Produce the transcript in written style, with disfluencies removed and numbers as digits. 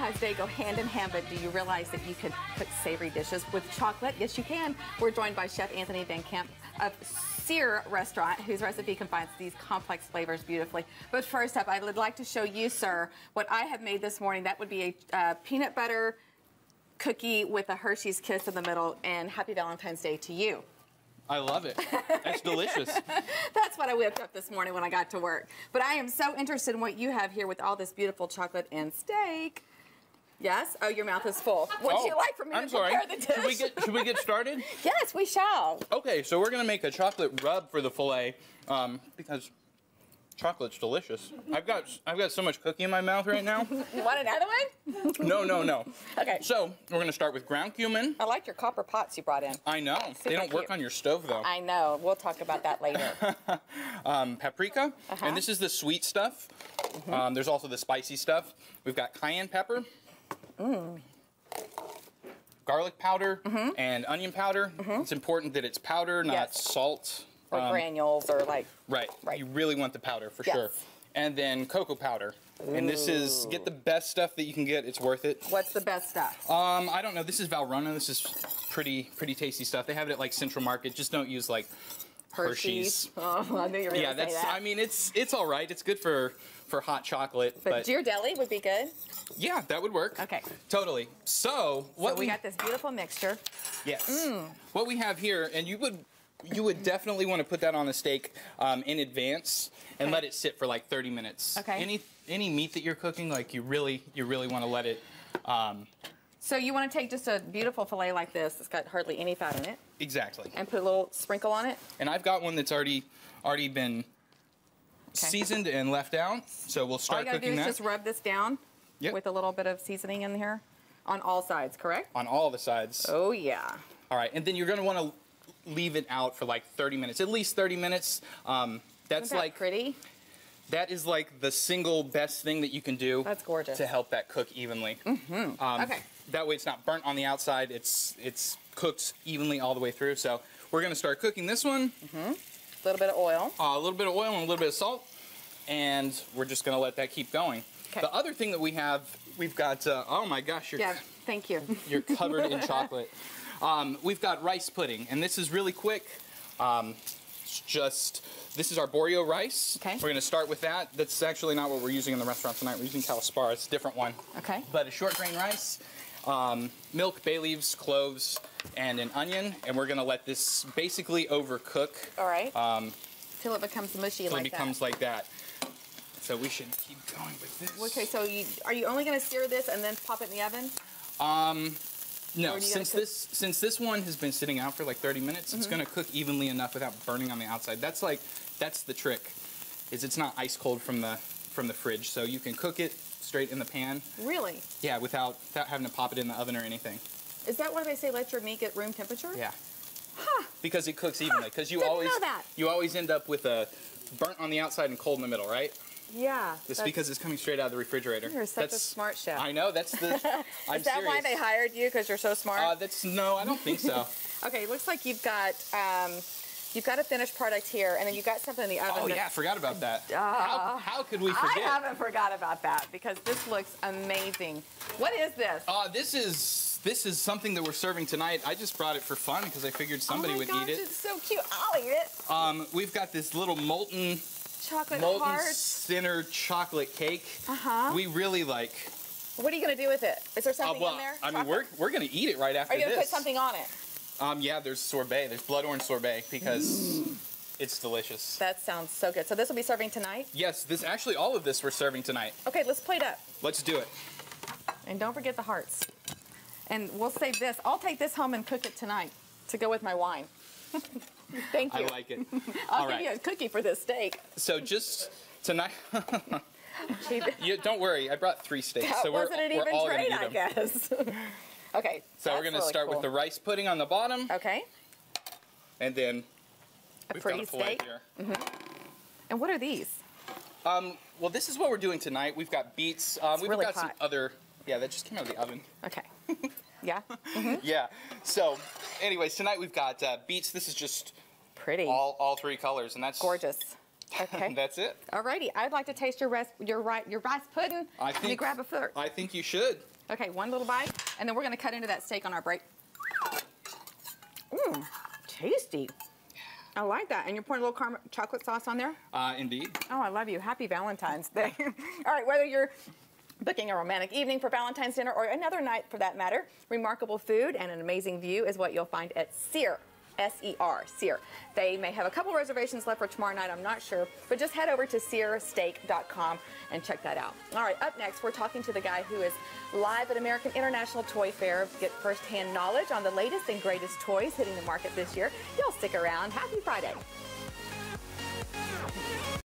Valentine's Day go hand in hand, but do you realize that you can cook savory dishes with chocolate? Yes, you can. We're joined by Chef Anthony Van Camp of Sear Restaurant, whose recipe combines these complex flavors beautifully. But first up, I would like to show you, sir, what I have made this morning. That would be a peanut butter cookie with a Hershey's Kiss in the middle, and happy Valentine's Day to you. I love it. It's delicious. That's what I whipped up this morning when I got to work. But I am so interested in what you have here with all this beautiful chocolate and steak. Yes? Oh, your mouth is full. Would you like for me to prepare the dish? Should we get started? Yes, we shall. Okay, so we're going to make a chocolate rub for the filet because chocolate's delicious. I've got so much cookie in my mouth right now. You want another one? No. Okay. So we're going to start with ground cumin. I like your copper pots you brought in. I know. They don't work on your stove, though. I know. We'll talk about that later. Paprika. And this is the sweet stuff. There's also the spicy stuff. We've got cayenne pepper. Garlic powder and onion powder. It's important that it's powder, not salt. Or granules, or like... Right. You really want the powder, for sure. And then cocoa powder. And this is, get the best stuff that you can get. It's worth it. What's the best stuff? I don't know. This is Valrhona. This is pretty tasty stuff. They have it at like Central Market. Just don't use like Hershey's. Oh, I knew you were going to say that. I mean, it's all right. It's good for hot chocolate. But Ghirardelli would be good. Yeah, that would work. Okay. Totally. So we got this beautiful mixture. Yes. What we have here, and you would definitely want to put that on the steak in advance and let it sit for like 30 minutes. Okay. Any meat that you're cooking, like you really want to let it. So you want to take just a beautiful fillet like this. It's got hardly any fat in it. Exactly. And put a little sprinkle on it. And I've got one that's already been seasoned and left out. So we'll start cooking that. All you gotta do is just rub this down with a little bit of seasoning in here on all sides, correct? On all the sides. Oh yeah. All right, and then you're going to want to leave it out for like 30 minutes, at least 30 minutes. That's Isn't that pretty? That is like the single best thing that you can do. That's gorgeous. To help that cook evenly. Okay. That way it's not burnt on the outside. It's cooked evenly all the way through. So we're going to start cooking this one. A little bit of oil. A little bit of oil and a little bit of salt. And we're just going to let that keep going. Okay. The other thing that we've got, oh my gosh. Thank you. You're covered in chocolate. We've got rice pudding, and this is really quick. This is our Boreo rice. Okay. We're going to start with that. That's actually not what we're using in the restaurant tonight. We're using Calaspara. It's a different one. Okay. But a short grain rice, milk, bay leaves, cloves, and an onion, and we're going to let this basically overcook. All right. Till it becomes mushy like that. Till it becomes like that. So we should keep going with this. Okay, so are you only going to sear this and then pop it in the oven? No, since this one has been sitting out for like 30 minutes, it's going to cook evenly enough without burning on the outside. That's the trick, is it's not ice cold from the fridge, so you can cook it straight in the pan. Really? Yeah, without having to pop it in the oven or anything. Is that why they say let your meat get room temperature? Yeah. Huh. Because it cooks evenly. Because you always end up with a burnt on the outside and cold in the middle, right? Yeah. It's because it's coming straight out of the refrigerator. You're such a smart chef. I know, that's the... Is that why they hired you, because you're so smart? No, I don't think so. Okay, it looks like you've got a finished product here, and then you've got something in the oven. Oh yeah, I forgot about that. How could we forget? I haven't forgot about that, because this looks amazing. What is this? This is something that we're serving tonight. I just brought it for fun, because I figured somebody would eat it. It's so cute. I'll eat it. We've got this little molten center chocolate cake. We really like. What are you going to do with it? Is there something in there? I mean, we're going to eat it right after this. Are you going to put something on it? Yeah, there's sorbet. There's blood orange sorbet, because it's delicious. That sounds so good. So this will be serving tonight? Yes, all of this we're serving tonight. Okay, let's plate up. Let's do it. And don't forget the hearts. And we'll save this. I'll take this home and cook it tonight to go with my wine. Thank you. I like it. I'll give you a cookie for this steak. So just tonight... don't worry, I brought 3 steaks. That so wasn't an even trade, I guess. Okay. So we're going to start with the rice pudding on the bottom. Okay. And then we've got a steak here. And what are these? Well, this is what we're doing tonight. We've got beets. We've got some other... Yeah, that just came out of the oven. Okay. Yeah? Yeah. So, anyways, tonight we've got beets. This is just pretty. All 3 colors, and that's gorgeous. Okay. That's it. Alrighty. I'd like to taste your rice pudding. Can you grab a fork? I think you should. Okay, one little bite, and then we're gonna cut into that steak on our break. Mmm, tasty. I like that. And you're putting a little chocolate sauce on there? Indeed. Oh, I love you. Happy Valentine's Day. All right, whether you're booking a romantic evening for Valentine's dinner or another night for that matter, remarkable food and an amazing view is what you'll find at Sear. S-E-R, Sear. They may have a couple reservations left for tomorrow night, I'm not sure, but just head over to searsteak.com and check that out. All right, up next, we're talking to the guy who is live at American International Toy Fair. Get firsthand knowledge on the latest and greatest toys hitting the market this year. Y'all stick around. Happy Friday.